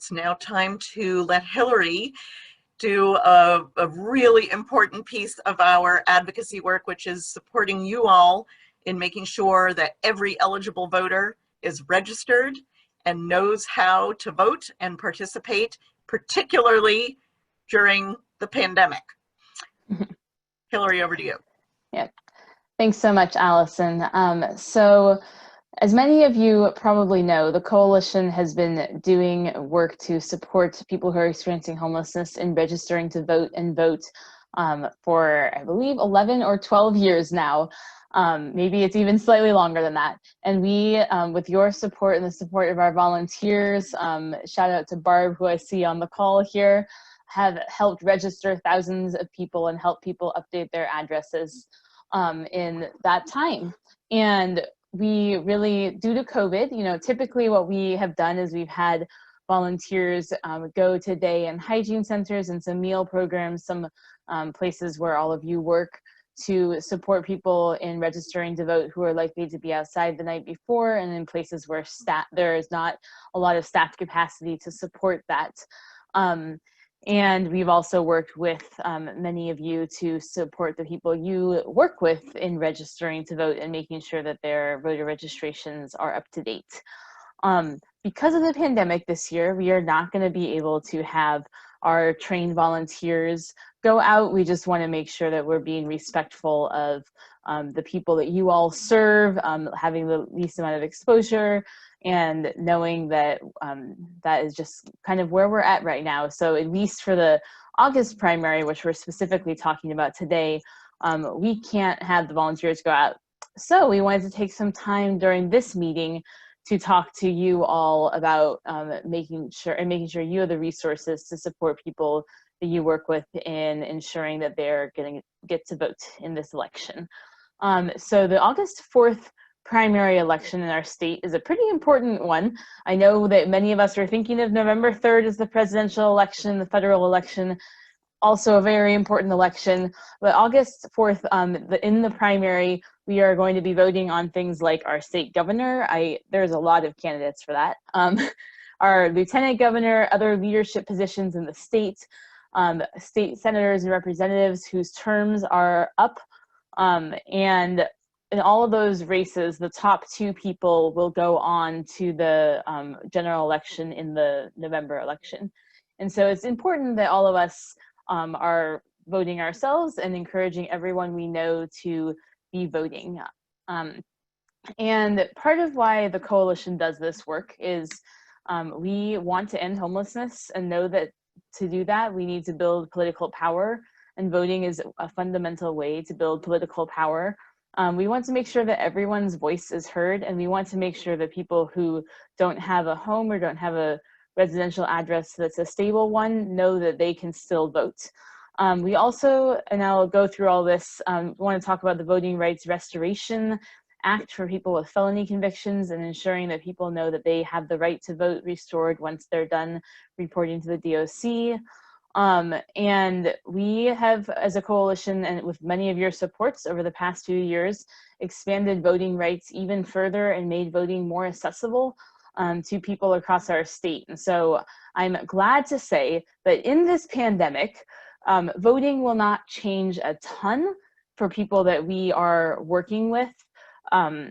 it's now time to let Hillary do a really important piece of our advocacy work, which is supporting you all in making sure that every eligible voter is registered and knows how to vote and participate, particularly during the pandemic. Hillary, over to you. Yeah, thanks so much, Allison. So as many of you probably know, the Coalition has been doing work to support people who are experiencing homelessness in registering to vote and vote for, I believe, 11 or 12 years now. Maybe it's even slightly longer than that. And we, with your support and the support of our volunteers, shout out to Barb, who I see on the call here, have helped register thousands of people and help people update their addresses in that time. And we really, due to COVID, typically what we have done is we've had volunteers go to day and hygiene centers and some meal programs, some places where all of you work, to support people in registering to vote who are likely to be outside the night before, and in places where there is not a lot of staff capacity to support that. And we've also worked with many of you to support the people you work with in registering to vote and making sure that their voter registrations are up to date. Because of the pandemic this year, we are not going to be able to have our trained volunteers go out. We just want to make sure that we're being respectful of the people that you all serve, having the least amount of exposure, and knowing that that is just kind of where we're at right now. So at least for the August primary, which we're specifically talking about today, we can't have the volunteers go out. So we wanted to take some time during this meeting to talk to you all about making sure you have the resources to support people that you work with in ensuring that they're going to get to vote in this election. So the August 4th primary election in our state is a pretty important one. I know that many of us are thinking of November 3rd as the presidential election, the federal election, also a very important election. But August 4th, in the primary, we are going to be voting on things like our state governor. There's a lot of candidates for that. Our lieutenant governor, other leadership positions in the state, state senators and representatives whose terms are up, and in all of those races, the top two people will go on to the general election in the November election. And so it's important that all of us are voting ourselves and encouraging everyone we know to be voting. And part of why the Coalition does this work is we want to end homelessness and know that to do that, we need to build political power, and voting is a fundamental way to build political power. We want to make sure that everyone's voice is heard, and we want to make sure that people who don't have a home or don't have a residential address that's a stable one know that they can still vote. We also, and I'll go through all this, want to talk about the Voting Rights Restoration Act for people with felony convictions and ensuring that people know that they have the right to vote restored once they're done reporting to the DOC. And we have, as a coalition, and with many of your supports over the past few years, expanded voting rights even further and made voting more accessible to people across our state. And so I'm glad to say that in this pandemic, voting will not change a ton for people that we are working with.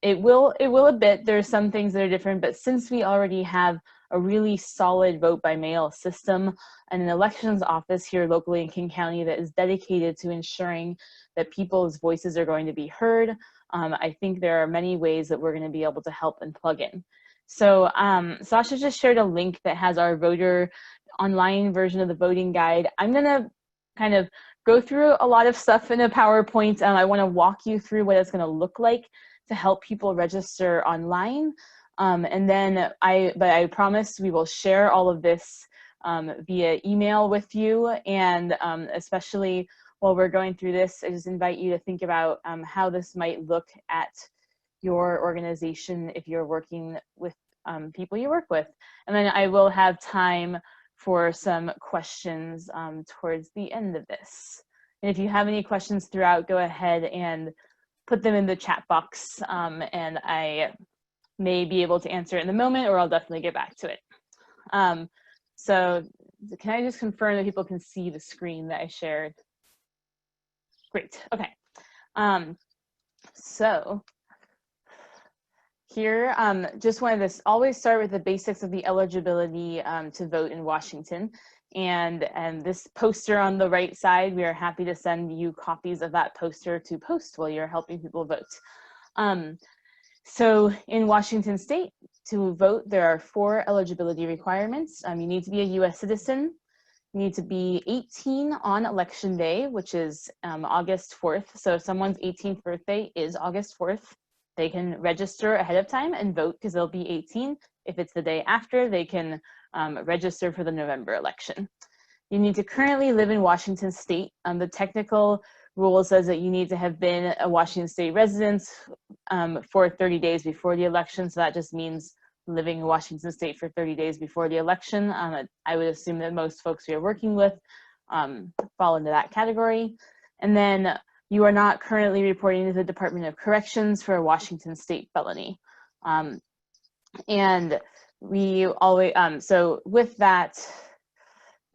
It will a bit. There's some things that are different, but since we already have a really solid vote by mail system and an elections office here locally in King County that is dedicated to ensuring that people's voices are going to be heard, I think there are many ways that we're going to be able to help and plug in. So Sasha just shared a link that has our voter online version of the voting guide. I'm going to kind of go through a lot of stuff in a PowerPoint. I want to walk you through what it's going to look like to help people register online. And then I promise we will share all of this via email with you. And especially while we're going through this, I just invite you to think about how this might look at your organization if you're working with people you work with. And then I will have time for some questions towards the end of this. And if you have any questions throughout, go ahead and put them in the chat box, and I may be able to answer it in the moment, or I'll definitely get back to it. So can I just confirm that people can see the screen that I shared? Great, okay. So here, just wanted to always start with the basics of the eligibility to vote in Washington. And this poster on the right side, we are happy to send you copies of that poster to post while you're helping people vote. So in Washington state, to vote, there are 4 eligibility requirements. You need to be a US citizen, you need to be 18 on election day, which is August 4th. So if someone's 18th birthday is August 4th, they can register ahead of time and vote because they'll be 18. If it's the day after, they can register for the November election. You need to currently live in Washington state. The technical rule says that you need to have been a Washington state resident for 30 days before the election. So that just means living in Washington state for 30 days before the election. I would assume that most folks we are working with fall into that category. And then you are not currently reporting to the Department of Corrections for a Washington state felony. And we always, so with that,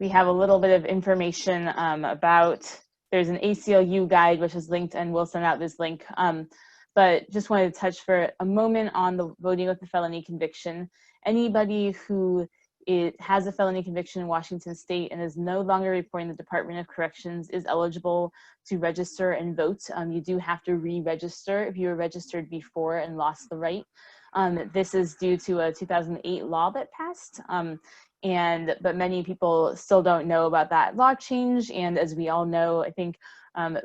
we have a little bit of information about, there's an ACLU guide, which is linked, and we'll send out this link. But just wanted to touch for a moment on the voting with the felony conviction. Anybody who has a felony conviction in Washington state and is no longer reporting the Department of Corrections is eligible to register and vote. You do have to re-register if you were registered before and lost the right. This is due to a 2008 law that passed. But many people still don't know about that law change. And as we all know, I think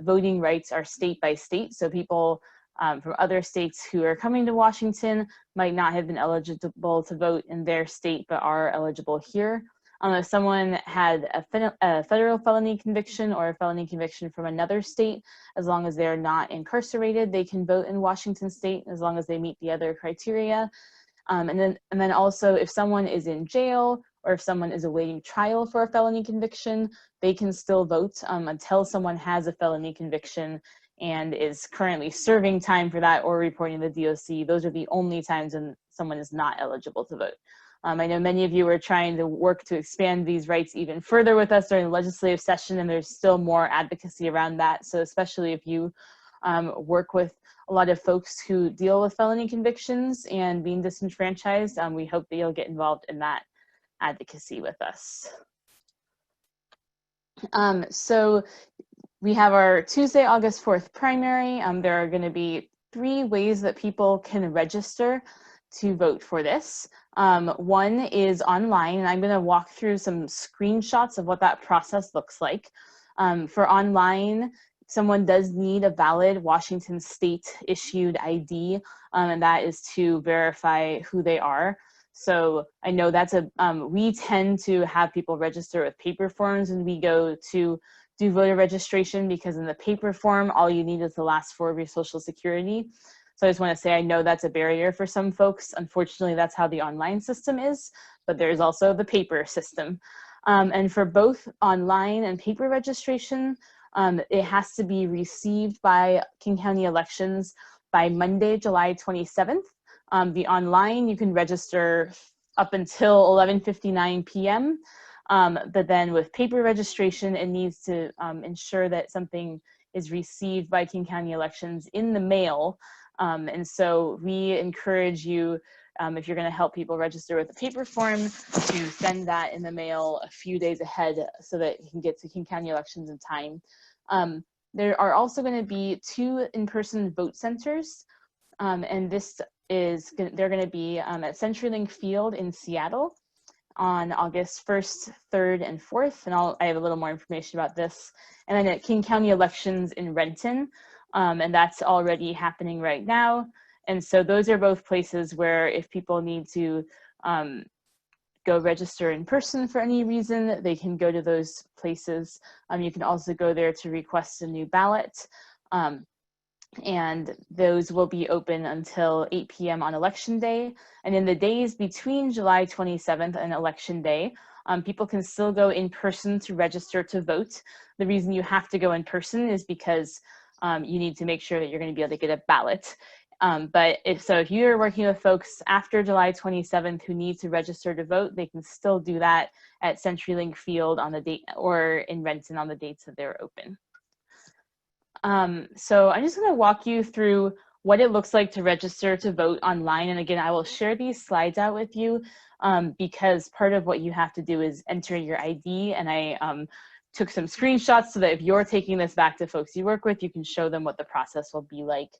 voting rights are state by state. So people from other states who are coming to Washington might not have been eligible to vote in their state, but are eligible here. If someone had a federal felony conviction or a felony conviction from another state, as long as they're not incarcerated, they can vote in Washington state as long as they meet the other criteria. And then also if someone is in jail or if someone is awaiting trial for a felony conviction, they can still vote until someone has a felony conviction and is currently serving time for that or reporting to the DOC. Those are the only times when someone is not eligible to vote. I know many of you are trying to work to expand these rights even further with us during the legislative session, and there's still more advocacy around that. So especially if you work with a lot of folks who deal with felony convictions and being disenfranchised, we hope that you'll get involved in that advocacy with us. So we have our Tuesday, August 4th primary. There are going to be 3 ways that people can register to vote for this. One is online, and I'm going to walk through some screenshots of what that process looks like. For online, someone does need a valid Washington state issued ID, and that is to verify who they are. So I know that's we tend to have people register with paper forms when we go to do voter registration, because in the paper form, all you need is the last 4 of your social security. So I just want to say, I know that's a barrier for some folks. Unfortunately, that's how the online system is, but there's also the paper system. And for both online and paper registration, it has to be received by King County Elections by Monday, July 27th. The online, you can register up until 11:59 p.m. But then with paper registration, it needs to ensure that something is received by King County Elections in the mail. And so we encourage you, if you're going to help people register with a paper form, to send that in the mail a few days ahead so that you can get to King County Elections in time. There are also going to be 2 in-person vote centers, and they're going to be at CenturyLink Field in Seattle on August 1st, 3rd, and 4th, and I have a little more information about this. And then at King County Elections in Renton, and that's already happening right now. And so those are both places where if people need to go register in person for any reason, they can go to those places. You can also go there to request a new ballot. And those will be open until 8 p.m. on Election Day. And in the days between July 27th and Election Day, people can still go in person to register to vote. The reason you have to go in person is because you need to make sure that you're going to be able to get a ballot. But if you're working with folks after July 27th who need to register to vote, they can still do that at CenturyLink Field on the date, or in Renton on the dates that they're open. So I'm just going to walk you through what it looks like to register to vote online. And again, I will share these slides out with you because part of what you have to do is enter your ID. And I took some screenshots so that if you're taking this back to folks you work with, you can show them what the process will be like.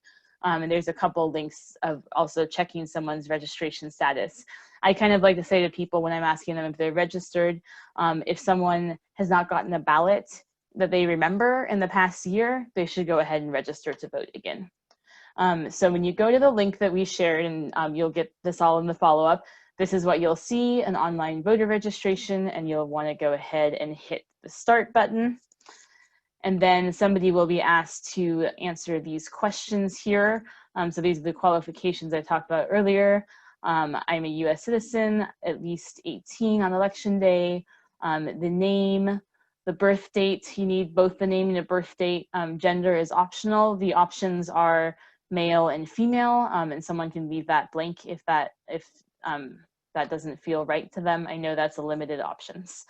And there's a couple links of also checking someone's registration status. I kind of like to say to people when I'm asking them if they're registered, if someone has not gotten a ballot that they remember in the past year, they should go ahead and register to vote again. So when you go to the link that we shared, and you'll get this all in the follow-up, this is what you'll see, an online voter registration, and you'll want to go ahead and hit the start button. And then somebody will be asked to answer these questions here. So these are the qualifications I talked about earlier. I'm a US citizen, at least 18 on election day, the name, the birth date. You need both the name and a birth date. Gender is optional. The options are male and female, and someone can leave that blank if that doesn't feel right to them. I know that's a limited options.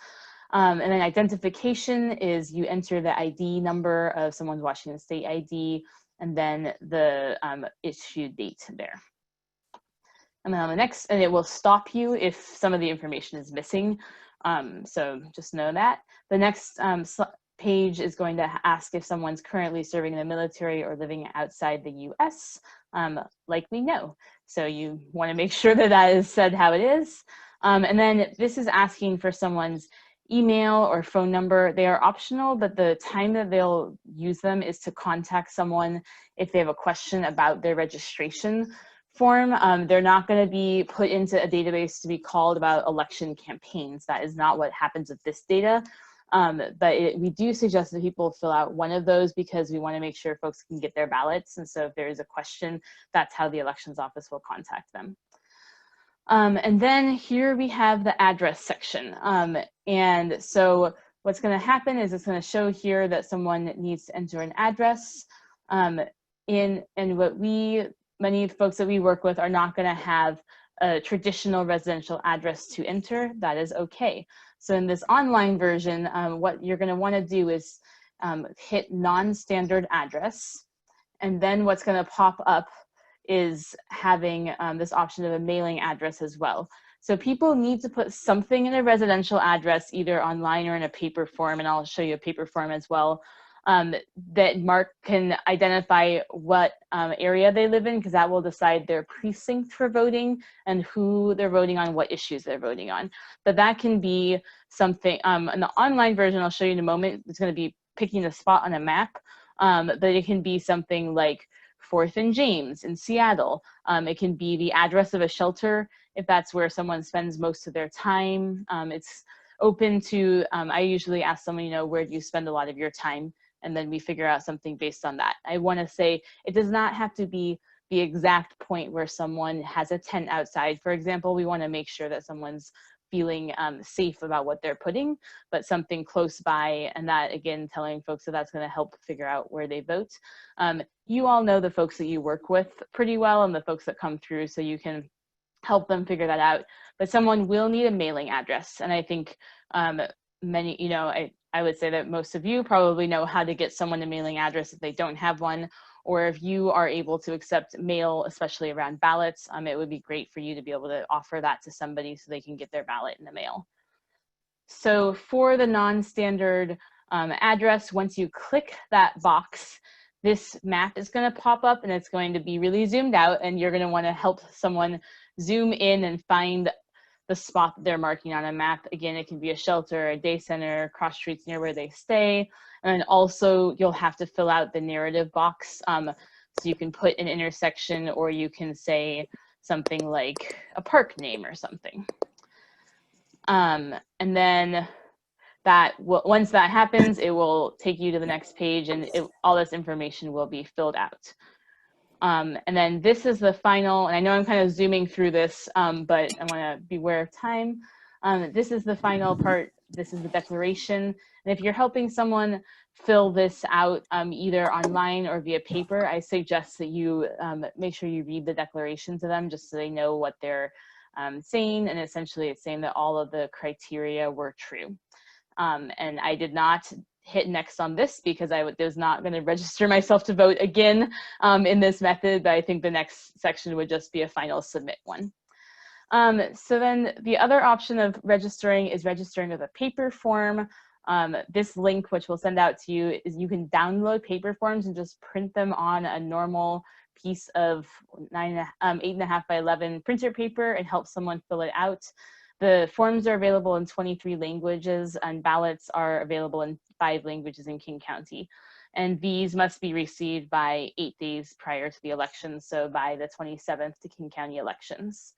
And then identification is you enter the ID number of someone's Washington State ID, and then the issue date there. And then on the next, and it will stop you if some of the information is missing. So just know that. The next page is going to ask if someone's currently serving in the military or living outside the US, likely no. So you want to make sure that that is said how it is. And then this is asking for someone's email or phone number. They are optional, but the time that they'll use them is to contact someone if they have a question about their registration form. They're not going to be put into a database to be called about election campaigns. That is not what happens with this data. But we do suggest that people fill out one of those because we want to make sure folks can get their ballots. And so if there is a question, that's how the elections office will contact them. And then here we have the address section. And so what's going to happen is it's going to show here that someone needs to enter an address. And many of the folks that we work with are not going to have a traditional residential address to enter. That is okay. So in this online version, what you're going to want to do is hit non-standard address. And then what's going to pop up is having this option of a mailing address as well. So people need to put something in a residential address, either online or in a paper form, and I'll show you a paper form as well, that Mark can identify what area they live in, because that will decide their precinct for voting and who they're voting on, what issues they're voting on. But that can be something, in the online version, I'll show you in a moment, it's going to be picking a spot on a map, but it can be something like 4th and James in Seattle. It can be the address of a shelter if that's where someone spends most of their time. It's open to, I usually ask someone, where do you spend a lot of your time? And then we figure out something based on that. I want to say it does not have to be the exact point where someone has a tent outside. For example, we want to make sure that someone's feeling safe about what they're putting, but something close by, and that again, telling folks that that's going to help figure out where they vote. You all know the folks that you work with pretty well and the folks that come through, so you can help them figure that out. But someone will need a mailing address, and I think many, I would say that most of you probably know how to get someone a mailing address if they don't have one, or if you are able to accept mail, especially around ballots, it would be great for you to be able to offer that to somebody so they can get their ballot in the mail. So for the non-standard address, once you click that box, this map is going to pop up and it's going to be really zoomed out, and you're going to want to help someone zoom in and find the spot that they're marking on a map. Again, it can be a shelter, a day center, cross streets near where they stay. And also you'll have to fill out the narrative box. So you can put an intersection, or you can say something like a park name or something. And then once that happens, it will take you to the next page, and all this information will be filled out. And then this is the final, and I know I'm kind of zooming through this, but I want to beware of time. This is the final part this is the declaration. And if you're helping someone fill this out either online or via paper, I suggest that you make sure you read the declaration to them just so they know what they're saying. And essentially it's saying that all of the criteria were true. And I did not hit next on this because I was not going to register myself to vote again in this method, but I think the next section would just be a final submit one. So then the other option of registering is registering with a paper form. This link, which we'll send out to you, is you can download paper forms and just print them on a normal piece of 8.5 by 11 printer paper and help someone fill it out. The forms are available in 23 languages and ballots are available in 5 languages in King County. And these must be received by 8 days prior to the election, so by the 27th to King County elections.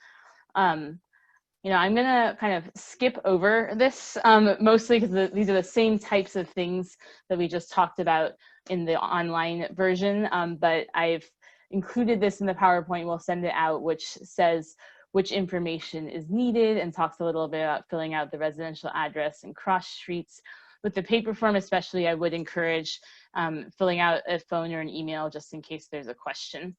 You know, I'm gonna kind of skip over this mostly because these are the same types of things that we just talked about in the online version, but I've included this in the PowerPoint. We'll send it out, which says which information is needed and talks a little bit about filling out the residential address and cross streets. With the paper form especially, I would encourage filling out a phone or an email just in case there's a question.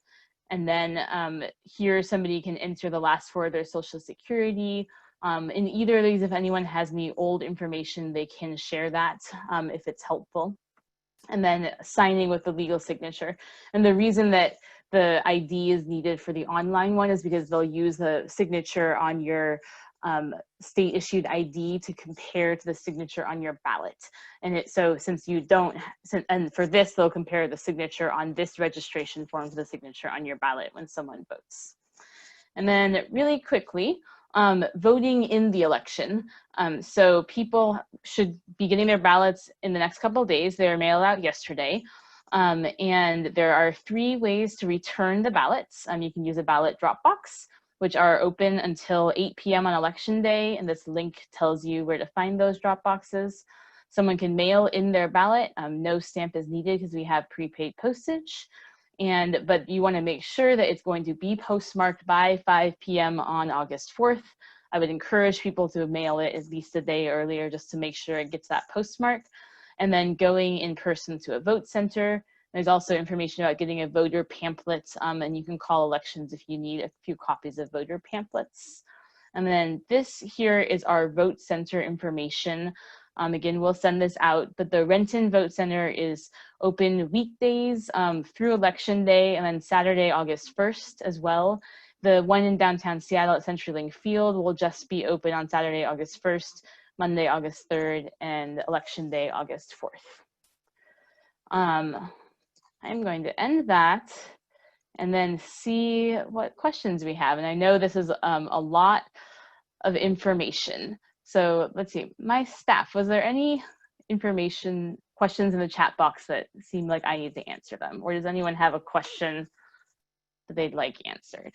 And then here somebody can enter the last 4 of their social security. In either of these, if anyone has any old information, they can share that if it's helpful. And then signing with the legal signature. And the reason that the ID is needed for the online one is because they'll use the signature on your state issued ID to compare to the signature on your ballot. And so since you don't, and for this, they'll compare the signature on this registration form to the signature on your ballot when someone votes. And then really quickly, voting in the election. So people should be getting their ballots in the next couple of days. They were mailed out yesterday. And there are 3 ways to return the ballots. You can use a ballot drop box, which are open until 8 p.m. on election day. And this link tells you where to find those drop boxes. Someone can mail in their ballot. No stamp is needed because we have prepaid postage. But you want to make sure that it's going to be postmarked by 5 p.m. on August 4th. I would encourage people to mail it at least a day earlier just to make sure it gets that postmark. And then going in person to a vote center. There's also information about getting a voter pamphlet, and you can call elections if you need a few copies of voter pamphlets. And then this here is our vote center information. Again, we'll send this out, but the Renton Vote Center is open weekdays through Election Day and then Saturday, August 1st as well. The one in downtown Seattle at CenturyLink Field will just be open on Saturday, August 1st, Monday, August 3rd, and Election Day, August 4th. I'm going to end that and then see what questions we have. And I know this is a lot of information. So let's see, my staff, was there any questions in the chat box that seemed like I need to answer them? Or does anyone have a question that they'd like answered?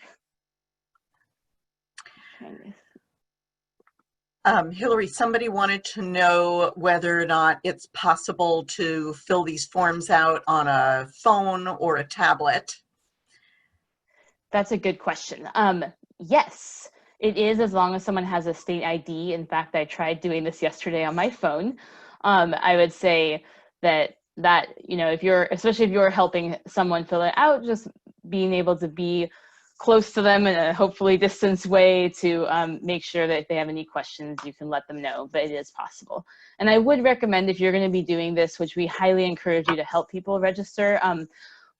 Hillary, somebody wanted to know whether or not it's possible to fill these forms out on a phone or a tablet. That's a good question. Yes, it is, as long as someone has a state ID. In fact, I tried doing this yesterday on my phone. I would say that you know, especially if you're helping someone fill it out, just being able to be close to them in a hopefully distance way to make sure that if they have any questions, you can let them know, but it is possible. And I would recommend, if you're going to be doing this, which we highly encourage you to help people register,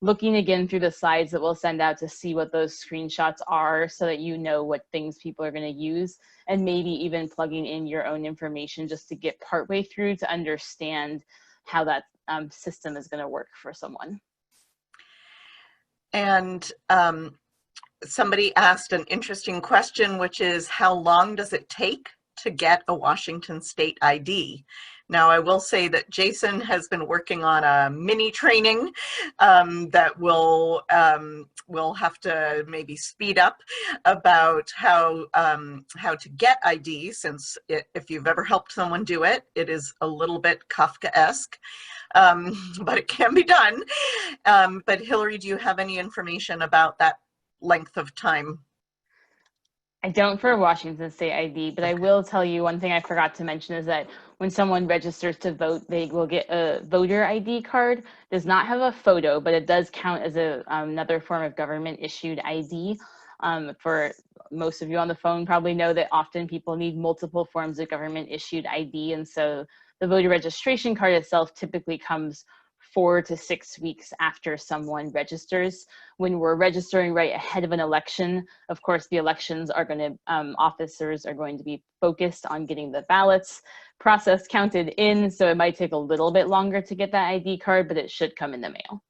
looking again through the slides that we'll send out to see what those screenshots are so that you know what things people are going to use, and maybe even plugging in your own information just to get partway through to understand how that system is going to work for someone. And somebody asked an interesting question, which is, how long does it take to get a Washington state ID? Now, I will say that Jason has been working on a mini training that we'll have to maybe speed up about how to get ID, since if you've ever helped someone do it, it is a little bit Kafkaesque, but it can be done. But Hillary, do you have any information about that length of time? I don't for a Washington State ID, but I will tell you one thing I forgot to mention is that when someone registers to vote, they will get a voter ID card. It does not have a photo, but it does count as another form of government issued ID. For most of you on the phone probably know that often people need multiple forms of government issued ID. And so the voter registration card itself typically comes 4 to 6 weeks after someone registers. When we're registering right ahead of an election, of course, the elections are going to, officers are going to be focused on getting the ballots processed, counted in. So it might take a little bit longer to get that ID card, but it should come in the mail.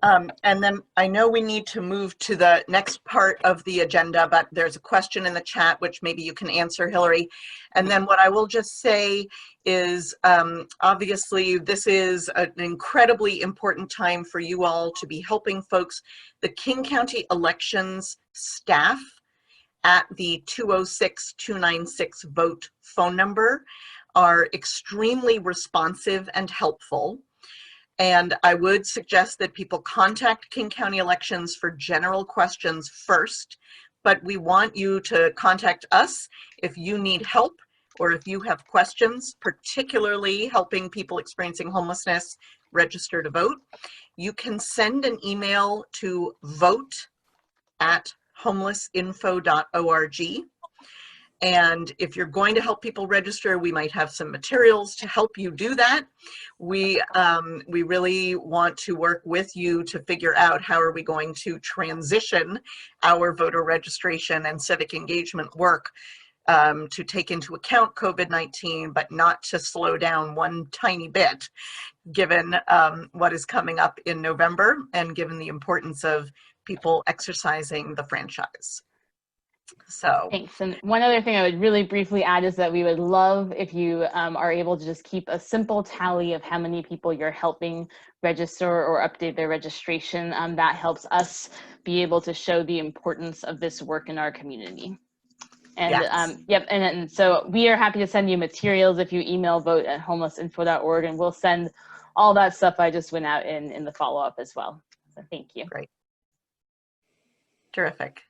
And then I know we need to move to the next part of the agenda, but there's a question in the chat, which maybe you can answer, Hillary. And then what I will just say is, obviously, this is an incredibly important time for you all to be helping folks. The King County Elections staff at the 206-296-VOTE phone number are extremely responsive and helpful. And I would suggest that people contact King County Elections for general questions first, but we want you to contact us if you need help or if you have questions, particularly helping people experiencing homelessness register to vote. You can send an email to vote@homelessinfo.org. And if you're going to help people register, we might have some materials to help you do that. We really want to work with you to figure out how are we going to transition our voter registration and civic engagement work to take into account COVID-19, but not to slow down one tiny bit, given what is coming up in November and given the importance of people exercising the franchise. So thanks. And one other thing I would really briefly add is that we would love if you are able to just keep a simple tally of how many people you're helping register or update their registration. That helps us be able to show the importance of this work in our community. And yes. yep, and so we are happy to send you materials if you email vote@homelessinfo.org, and we'll send all that stuff I just went out in the follow-up as well. So thank you. Great. Terrific.